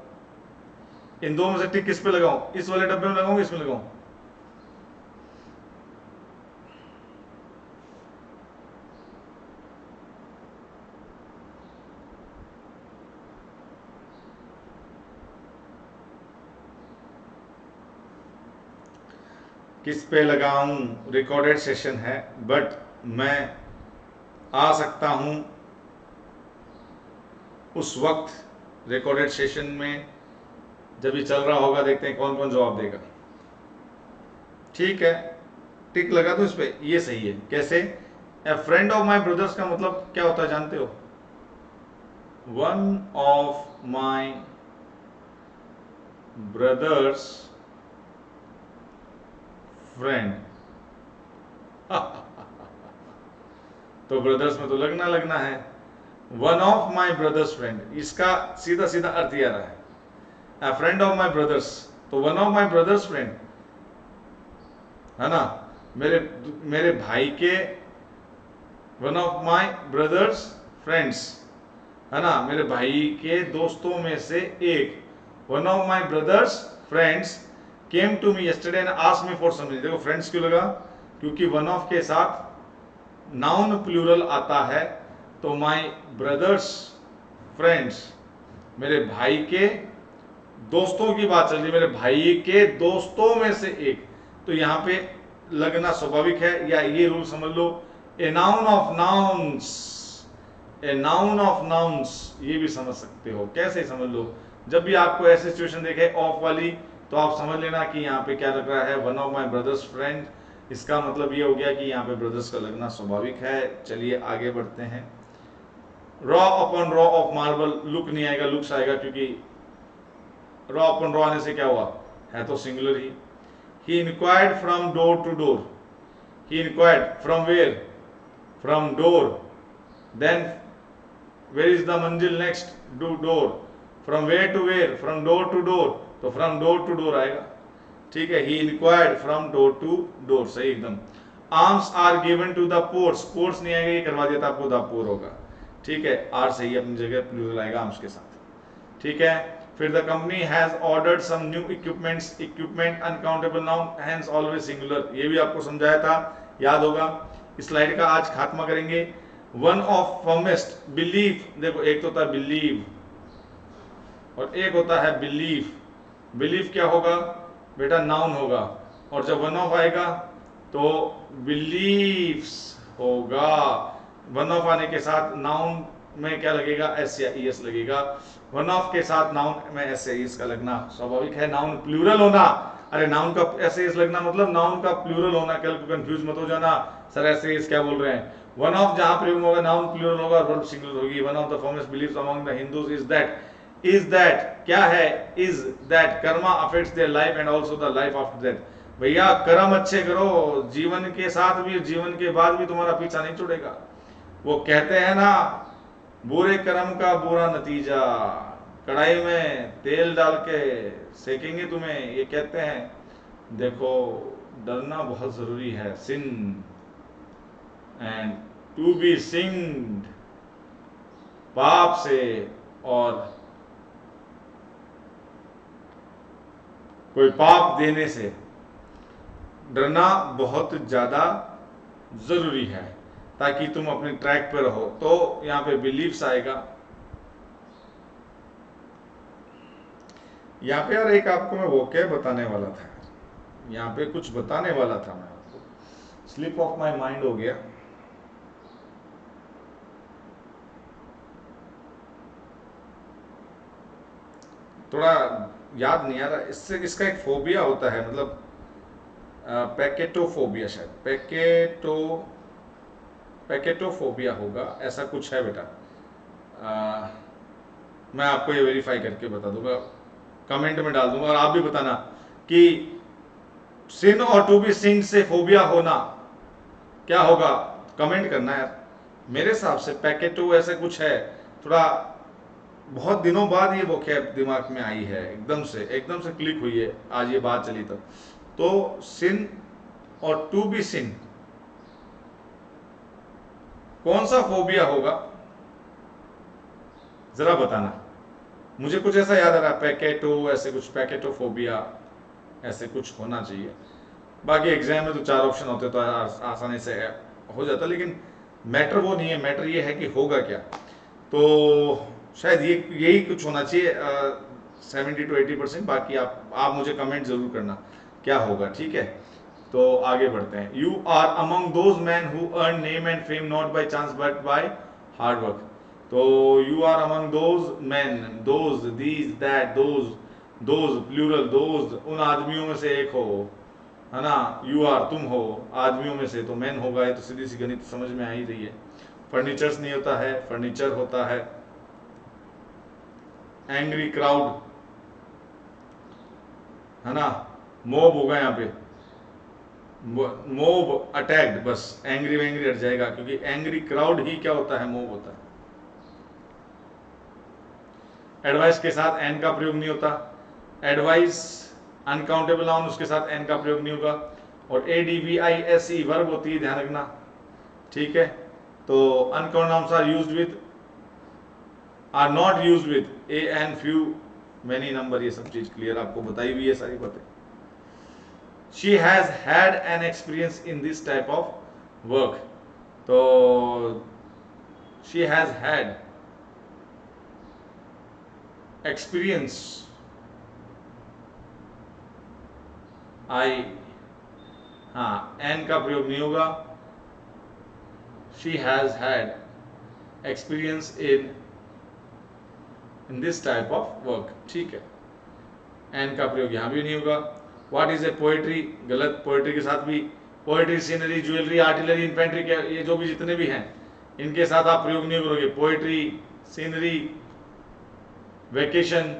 इन दो में से टिक किस पे लगाऊं, इस वाले डब्बे में लगाऊं, इसमें लगाऊं? किस पे लगाऊं? रिकॉर्डेड सेशन है, बट मैं आ सकता हूं उस वक्त रिकॉर्डेड सेशन में जब ये चल रहा होगा। देखते हैं कौन कौन जवाब देगा। ठीक है, टिक लगा दो इस पे, ये सही है। कैसे? A friend of my brothers का मतलब क्या होता है जानते हो? One of my brothers friend. तो ब्रदर्स में तो लगना लगना है। One of my brothers friend, इसका सीधा सीधा अर्थ ये आ रहा है, a friend of my brothers, तो one of my brothers friend है ना, मेरे मेरे भाई के, one of my brothers friends है ना, मेरे भाई के दोस्तों में से एक। One of my brothers friends came to me yesterday and asked me for something. देखो फ्रेंड्स क्यों लगा? क्योंकि वन ऑफ के साथ नाउन प्लूरल आता है, तो माई ब्रदर्स फ्रेंड्स, मेरे भाई के दोस्तों की बात चल रही है, मेरे भाई के दोस्तों में से एक, तो यहां पे लगना स्वाभाविक है। या ये रूल समझ लो, a noun of nouns, a noun of nouns, ये भी समझ सकते हो। कैसे समझ लो? जब भी आपको ऐसी सिचुएशन देखे ऑफ वाली, तो आप समझ लेना कि यहाँ पे क्या लग रहा है, one of my brothers friend. इसका मतलब ये हो गया कि यहाँ पे ब्रदर्स का लगना स्वाभाविक है। चलिए आगे बढ़ते हैं। Raw upon raw of marble, look नहीं आएगा, लुक्स आएगा, क्योंकि रॉ अपॉन रॉ आने से क्या हुआ, है तो सिंगुलर ही। He inquired from door to door, he inquired from where, from door, then where is the मंजिल next to door, from where to where, from door to door, तो from door to door आएगा। ठीक है, he inquired from door to door, सही एकदम। Arms are given to the poors, poors नहीं आएगा, ये करवा दिया था आपको, द पोर होगा। ठीक है, आर सही अपनी जगह, प्लूरल आएगा आर्म्स के साथ। ठीक है, फिर the company has ordered some new equipments, equipment uncountable noun, hence always singular, ये भी आपको समझाया था, याद होगा। इस स्लाइड का आज खात्मा करेंगे। वन ऑफ फर्मेस्ट, बिलीव, देखो एक तो होता है बिलीव और एक होता है बिलीफ। बिलीफ क्या होगा बेटा? नाउन होगा, और जब वन ऑफ आएगा तो बिलीव्स होगा। वन ऑफ आने के साथ नाउन में क्या लगेगा? एस या ईएस लगेगा। वन ऑफ के साथ नाउन में एस या ईएस का लगना स्वाभाविक है। नाउन प्लूरल होना, अरे नाउन का एस या ईएस लगना मतलब नाउन का प्लूरल होना। कल को कंफ्यूज मत हो जाना, सर एस या ईएस क्या बोल रहे हैं। वन ऑफ जहां प्रयोग होगा नाउन प्लूरल होगा, वर्ब सिंगुलर होगी। One of the foremost believes among the Hindus is that, is that क्या है? Is that karma affects their life and also the life after that. भैया कर्म अच्छे करो, जीवन के साथ भी, जीवन के बाद भी तुम्हारा पीछा नहीं छोड़ेगा। वो कहते हैं ना, बुरे कर्म का बुरा नतीजा, कढ़ाई में तेल डाल के सेकेंगे तुम्हें, ये कहते हैं। देखो डरना बहुत जरूरी है, सिन एंड टू बी सिंग्ड, पाप से और कोई पाप देने से डरना बहुत ज्यादा जरूरी है, ताकि तुम अपने ट्रैक पे रहो। तो यहां पे बिलीव्स आएगा। यहां पे यार एक आपको मैं वो क्या बताने वाला था, यहां पे कुछ बताने वाला था मैं आपको, स्लिप ऑफ माय माइंड हो गया। थोड़ा याद नहीं आ रहा। इससे इसका एक फोबिया होता है, मतलब पैकेटोफोबिया, शायद पैकेटोफोबिया होगा, ऐसा कुछ है बेटा। मैं आपको ये वेरीफाई करके बता दूंगा, कमेंट में डाल दूंगा, और आप भी बताना कि सिन और टू बी सिन से फोबिया होना क्या होगा, कमेंट करना यार। मेरे हिसाब से पैकेटो ऐसे कुछ है, थोड़ा बहुत दिनों बाद ये वोकैब दिमाग में आई है, एकदम से क्लिक हुई है, आज ये बात चली तब। तो सिन और टू बी सिन, कौन सा फोबिया होगा जरा बताना। मुझे कुछ ऐसा याद आ रहा है, पैकेटो ऐसे कुछ, पैकेटोफोबिया ऐसे कुछ होना चाहिए। बाकी एग्जाम में तो 4 ऑप्शन होते तो आसानी से हो जाता, लेकिन मैटर वो नहीं है, मैटर ये है कि होगा क्या। तो शायद ये यही कुछ होना चाहिए, 70 to 80%। बाकी आप मुझे कमेंट जरूर करना क्या होगा, ठीक है। तो आगे बढ़ते हैं। You are among those man who earn name and fame not by chance but by hard work. तो you are among those man, those, these, that, those plural, those उन आदमियों में से एक हो, है ना। यू आर तुम हो आदमियों में से, तो मैन होगा, ये तो सीधी सी गणित समझ में आ ही रही है। फर्नीचर्स नहीं होता है, फर्नीचर होता है। एंग्री क्राउड, है ना, मोब होगा यहाँ पे, मोब अटैक्ड, बस एंग्री वेंग्री हट जाएगा, क्योंकि एंग्री क्राउड ही क्या होता है, मोब होता है। एडवाइस के साथ एन का प्रयोग नहीं होता, एडवाइस अनकाउंटेबल नाउन, उसके साथ एन का प्रयोग नहीं होगा। और ADVISE वर्ब होती है, ध्यान रखना, ठीक है। तो uncountable nouns are used with, are not used with a an few many number, ये सब चीज क्लियर आपको बताई हुई है सारी बातें। She has had an experience in this type of work, तो she has had experience, आई, हाँ एन का प्रयोग नहीं होगा, she has had experience in this type of work, ठीक है। एन का प्रयोग यहां भी नहीं होगा। व्हाट इज ए पोएट्री, गलत, पोएट्री के साथ भी poetry, scenery, jewellery, artillery, infantry के ये जो भी जितने भी हैं इनके साथ आप प्रयोग नहीं करोगे। पोएट्री, सीनरी, वेकेशन,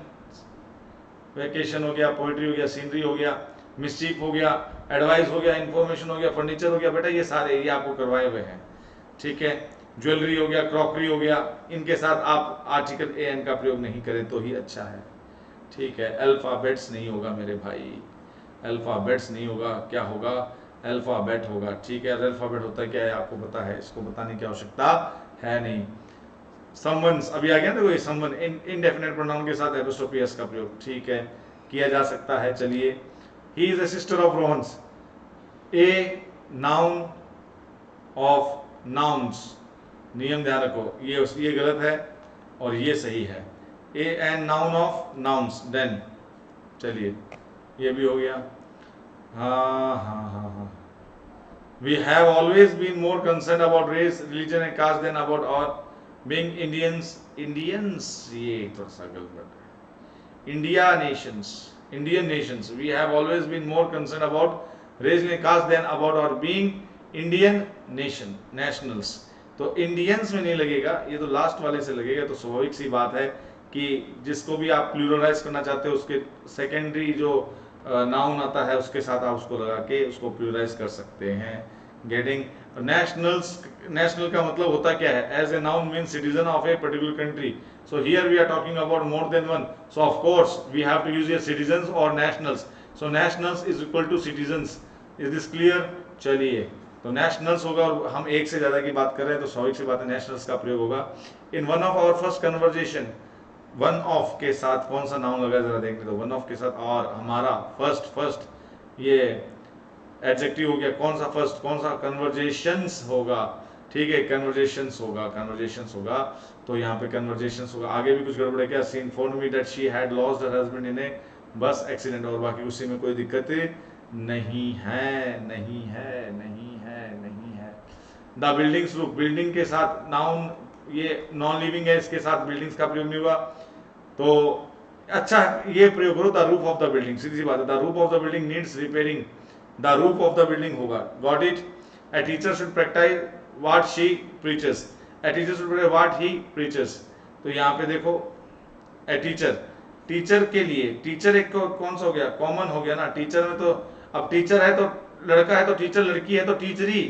वेकेशन हो गया, पोएट्री हो गया, सीनरी हो गया, मिस्चीफ हो गया, एडवाइस हो गया, इंफॉर्मेशन हो गया, फर्नीचर हो गया, बेटा ये सारे ये आपको करवाए हुए हैं, ठीक है। ज्वेलरी हो गया, क्रॉकरी हो गया, इनके साथ आप आर्टिकल ए एन का प्रयोग नहीं करें तो ही अच्छा है, ठीक है। अल्फाबेट्स नहीं होगा मेरे भाई, अल्फाबेट्स नहीं होगा, क्या होगा, अल्फाबेट होगा, ठीक है। अल्फाबेट होता है क्या है आपको पता है, इसको बताने की आवश्यकता है नहीं। समवंस अभी आ गया ना, कोई समवन इनडेफिनेट प्रोनाउन के साथ एपोस्ट्रोफी एस का प्रयोग, ठीक है, किया जा सकता है। चलिए, he is a sister of Rohan's, A noun of nouns, नियम ध्यान रखो, ये गलत है और ये सही है। A an noun of nouns, then चलिए ये भी हो गया। हाँ हाँ हाँ हाँ, we have always been more concern about race, religion and caste than about our being Indians, Indians ये थोड़ा सा गलत है, India nations, Indian nations, we have always been more concern about race and caste than about our being Indian nation, nationals. तो Indians में नहीं लगेगा, ये तो लास्ट वाले से लगेगा, तो स्वाभाविक सी बात है कि जिसको भी आप प्लूरलाइज करना चाहते हो उसके सेकेंडरी जो नाउन आता है उसके साथ आप उसको लगा के उसको प्लूरलाइज कर सकते हैं। गेटिंग नेशनल्स, नेशनल का मतलब होता क्या है, as a noun mean citizen of a particular country, so here we are talking about more than one, so of course we have to use ये सिटीजंस और nationals, so nationals is equal to citizens, is this clear. चलिए, तो nationals होगा और हम एक से ज्यादा की बात कर रहे हैं तो स्वाभाविक सी बात है नेशनल्स का प्रयोग होगा। In one of our first conversation, one of के साथ कौन सा नाउन लगा जरा देखने दो, वन ऑफ के साथ और हमारा फर्स्ट, फर्स्ट ये एडजेक्टिव हो गया, कौन सा फर्स्ट, कौन सा, कन्वर्जेशंस होगा, ठीक है, कन्वर्जेशंस होगा, कन्वर्जेशंस होगा, तो यहाँ पे कन्वर्जेशंस होगा। आगे भी कुछ गड़बड़ है क्या, she informed me that she had lost her husband in a bus accident, और बाकी उसी में कोई दिक्कत नहीं है, नहीं है, नहीं है, नहीं है। द बिल्डिंग्स लुक, बिल्डिंग के साथ नाउन, ये नॉन लिविंग है, इसके साथ बिल्डिंग्स का प्रयोग नहीं हुआ, तो अच्छा ये प्रयोग करो, the roof of the building, सीधी सी बात है, the roof of the building needs repairing, the roof of the building होगा, got it. A teacher should practise what she preaches, a teacher should practise what he preaches, तो यहाँ पे देखो a teacher, teacher के लिए, teacher एक कौन सा हो गया, कॉमन हो गया ना, टीचर में तो अब टीचर है तो लड़का है तो टीचर, लड़की है तो टीचरी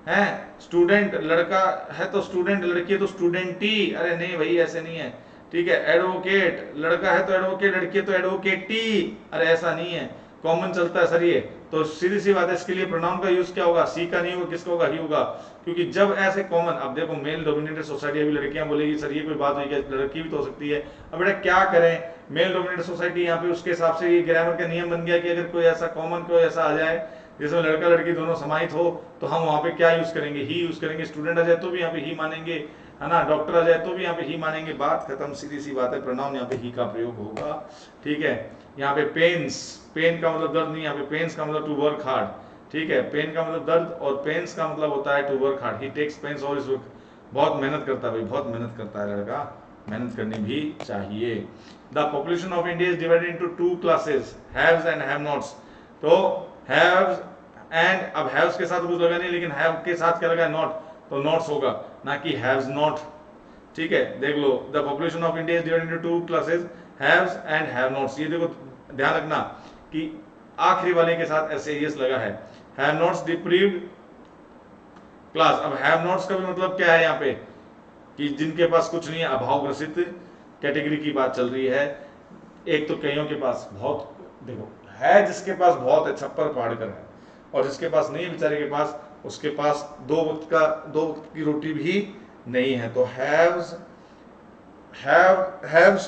है, स्टूडेंट लड़का है तो स्टूडेंट, लड़की है तो स्टूडेंटी, अरे नहीं भाई ऐसे नहीं है, ठीक है। एडवोकेट, लड़का है तो एडवोकेट, लड़की है तो एडवोकेटी, अरे ऐसा नहीं है, कॉमन चलता है सर ये, तो सीधी सी बात है, इसके लिए प्रोनाउन का यूज क्या होगा, सी का नहीं होगा, किसका होगा, ही होगा, क्योंकि जब ऐसे कॉमन, अब देखो मेल डोमिनेटेड सोसाइटी, अभी लड़कियां बोलेगी सर ये कोई बात हुई क्या, लड़की भी तो हो सकती है, अब बेटा क्या करें, मेल डोमिनेटेड सोसाइटी यहाँ पे उसके हिसाब से ये ग्रामर का नियम बन गया कि अगर कोई ऐसा कॉमन कोई ऐसा आ जाए जिसमें लड़का लड़की दोनों समाहित हो तो हम वहां पे क्या यूज करेंगे, ही यूज करेंगे, स्टूडेंट आ जाए तो भी यहाँ पे ही मानेंगे, है ना, डॉक्टर आ जाए तो भी यहाँ पे ही मानेंगे, बात खत्म, सीधी सी बात है, प्रोनाउन यहाँ पे ही का प्रयोग होगा, ठीक है। यहाँ पे पेन्स, पेन का मतलब दर्द नहीं, यहाँ पे पेन्स का मतलब टू वर्क हार्ड, ठीक है, पेन का मतलब दर्द और पेन्स का मतलब होता है to work hard, he takes pains और इस बहुत मेहनत करता है भाई, बहुत मेहनत करता है लड़का, मेहनत करनी भी चाहिए। The population of India is divided into two classes, haves and have knots. तो हैव्स एंड, अब हैव्स के साथ कुछ लगा नहीं, लेकिन हैव के साथ क्या लगा, नॉट, तो नॉट्स होगा ना कि हैव्स नॉट। ठीक है, देख लो, the population of India is divided into two classes, haves and have nots. ये देखो ध्यान रखना कि आखिरी वाले के साथ ऐसे यस लगा है, हैव नॉट्स डिप्रीव्ड क्लास। अब हैव नॉट्स का भी मतलब क्या है यहाँ पे, कि जिनके पास कुछ नहीं है, अभाव ग्रसित कैटेगरी की बात चल रही है। एक तो कईयों के पास बहुत, देखो है जिसके पास बहुत है, छप्पर फाड़ कर है, और जिसके पास नहीं है बेचारे के पास, उसके पास दो वक्त की रोटी भी नहीं है। तो हैव्स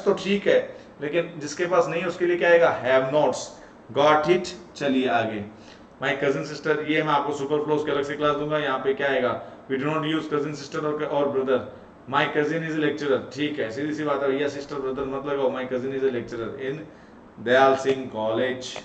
तो ठीक है, लेकिन जिसके पास नहीं है उसके लिए क्या आएगा, हैव नॉट्स। Got it. चलिए आगे, माय कजिन सिस्टर, ये मैं आपको सुपरफ्लोज की अलग से क्लास दूंगा। यहाँ पे क्या आएगा, we do not use cousin sister और brother. My cousin is a lecturer, ठीक है, सीधी सी बात है भैया, सिस्टर ब्रदर मत लगाओ, my cousin is a lecturer in Dayal Singh college.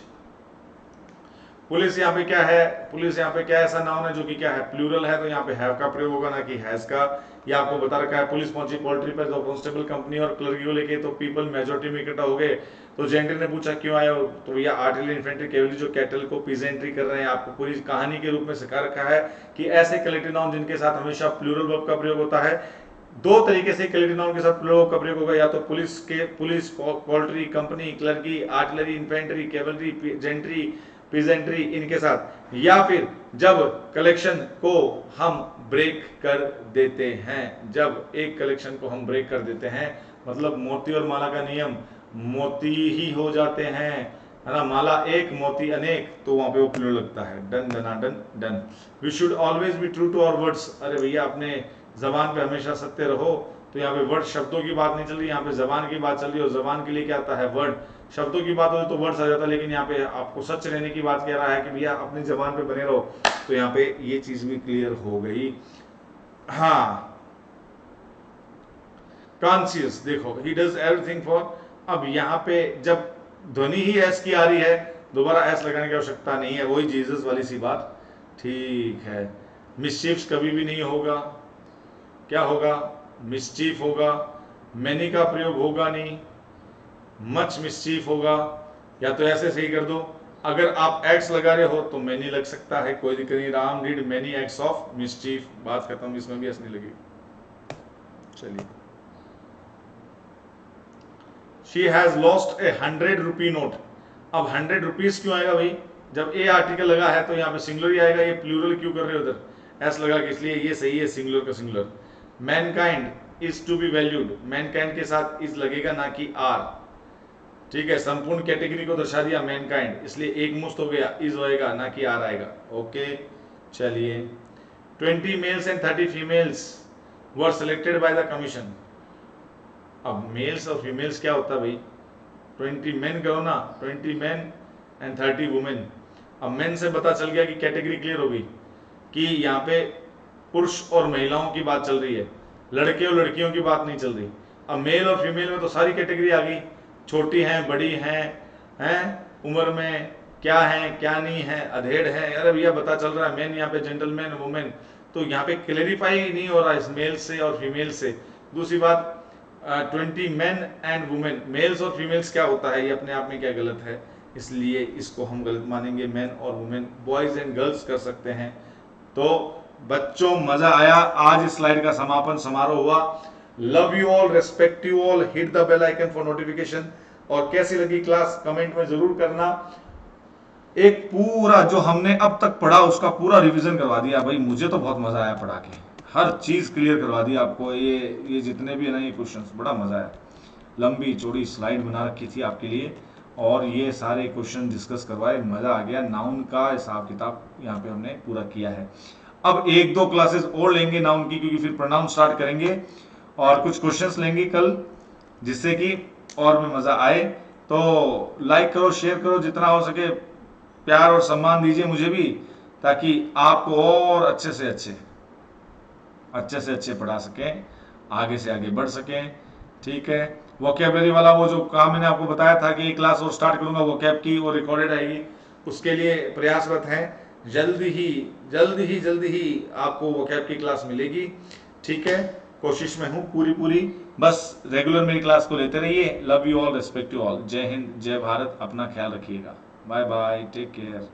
Police यहाँ पे क्या है, पुलिस यहाँ पे क्या ऐसा नाउन है जो कि क्या है, प्लूरल है, तो यहाँ पे हैव का प्रयोग होगा ना कि हैज का। ये आपको बता रखा है। पुलिस पहुंची पोल्ट्री पर, तो कांस्टेबल कंपनी और क्लर्की को लेके, तो पीपल मेजोरिटी में इकट्ठा हो गए। तो जेंटल ने पूछा क्यों आए हो, तो भैया आर्टिलरी इन्फेंट्री कैवलरी जो कैटल को पीजेंट्री कर रहे हैं। आपको पूरी कहानी के रूप में सिखा रखा है कि ऐसे कलेक्टिव नाउन जिनके साथ हमेशा प्लूरल वर्ब का प्रयोग होता है, दो तरीके से कलेक्टिव नाउन के साथ प्लूरल वर्ब का प्रयोग होगा, या तो पुलिस, पोल्ट्री कंपनी, क्लर्की, artillery infantry, cavalry, gentry, peasantry इनके साथ, या फिर जब कलेक्शन को हम ब्रेक कर देते हैं, जब एक कलेक्शन को हम ब्रेक कर देते हैं, मतलब मोती और माला का नियम, मोती ही हो जाते हैं, है ना, माला एक मोती अनेक, तो वहां पे वो प्लूरल लगता है। डन डना डन डन। We should always be true to our words. अरे भैया अपने जबान पे हमेशा सत्य रहो। तो यहाँ पे वर्ड शब्दों की बात नहीं चल रही, यहाँ पे जबान की बात चल रही है, और जबान के लिए क्या आता है, वर्ड। शब्दों की बात हो तो वर्ड्स आ जाता है, लेकिन यहाँ पे आपको सच रहने की बात कह रहा है कि भैया अपनी जबान पे बने रहो। तो यहाँ पे ये चीज भी क्लियर हो गई। हाँ, कॉन्शियस, देखो ही डज एवरीथिंग फॉर। अब यहाँ पे जब ध्वनि ही एस की आ रही है, दोबारा एस लगाने की आवश्यकता नहीं है, वही जीसस वाली सी बात, ठीक है। मिसचीफ कभी भी नहीं होगा, क्या होगा, मिसचीफ होगा। मैनी का प्रयोग होगा नहीं, मच मिसचीफ होगा, या तो ऐसे सही कर दो। अगर आप एक्स लगा रहे हो तो मैनी लग सकता है, कोई दिक्कत नहीं। Ram did many acts of mischief, बात खत्म, इसमें भी एस नहीं लगेगी। चलिए, she has lost A 100 rupee note. अब 100 रुपीज क्यों आएगा भाई, जब ए आर्टिकल लगा है तो यहाँ पे सिंगुलर ही आएगा, ये प्लूरल क्यों कर रहे हो उधर, एस लगा के, इसलिए ये सही है, सिंगुलर का singular. Mankind is to be valued, mankind के साथ इज लगेगा ना कि आर, ठीक है। संपूर्ण कैटेगरी को दर्शा दिया मैनकाइंड, इसलिए एक मुस्त हो गया, इज होएगा ना कि आर आएगा। ओके, चलिए। 20 mails and 30 females were selected by the commission. अब मेल्स और फीमेल्स क्या होता है भाई, 20 मेन करो ना, 20 मेन एंड 30 वुमेन। अब मेन से पता चल गया कि कैटेगरी क्लियर हो गई कि यहाँ पे पुरुष और महिलाओं की बात चल रही है, लड़के और लड़कियों की बात नहीं चल रही। अब मेल और फीमेल में तो सारी कैटेगरी आ गई, छोटी हैं, बड़ी हैं, उम्र में क्या है क्या नहीं है, अधेड़ है, अरे भैया पता चल रहा है। मैन यहाँ पे जेंटलमैन, वुमेन, तो यहाँ पे क्लेरिफाई नहीं हो रहा इस मेल से और फीमेल से। दूसरी बात, 20 मेन एंड वुमेन, मेल्स और फीमेल्स क्या होता है, ये अपने आप में क्या गलत है, इसलिए इसको हम गलत मानेंगे। मैन और वुमेन, बॉयज एंड गर्ल्स कर सकते हैं। तो बच्चों मजा आया, आज इस स्लाइड का समापन समारोह हुआ। Love you all, respect you all, hit the bell icon for notification. और कैसी लगी क्लास कमेंट में जरूर करना। एक पूरा जो हमने अब तक पढ़ा उसका पूरा रिवीजन करवा दिया भाई, मुझे तो बहुत मजा आया पढ़ा के, हर चीज क्लियर करवा दी आपको। ये जितने भी है ना ये क्वेश्चंस, बड़ा मजा आया। लंबी चौड़ी स्लाइड बना रखी थी आपके लिए, और ये सारे क्वेश्चन डिस्कस करवाए, मजा आ गया। नाउन का हिसाब किताब यहाँ पे हमने पूरा किया है। अब 1-2 क्लासेस और लेंगे नाउन की, क्योंकि फिर प्रोनाउन स्टार्ट करेंगे, और कुछ क्वेश्चंस लेंगे कल, जिससे कि और भी मजा आए। तो लाइक करो, शेयर करो, जितना हो सके प्यार और सम्मान दीजिए मुझे भी, ताकि आपको और अच्छे से अच्छे पढ़ा सकें, आगे से आगे बढ़ सकें, ठीक है। वोकैबुलरी वाला वो जो काम मैंने आपको बताया था कि एक क्लास और स्टार्ट करूंगा वोकैब की, वो रिकॉर्डेड आएगी, उसके लिए प्रयासरत हैं। जल्दी ही आपको वोकैब की क्लास मिलेगी। ठीक है, कोशिश में हूँ पूरी। बस रेगुलर मेरी क्लास को लेते रहिए। Love you all, respect you all. जय हिंद, जय भारत। अपना ख्याल रखिएगा। Bye bye, take care.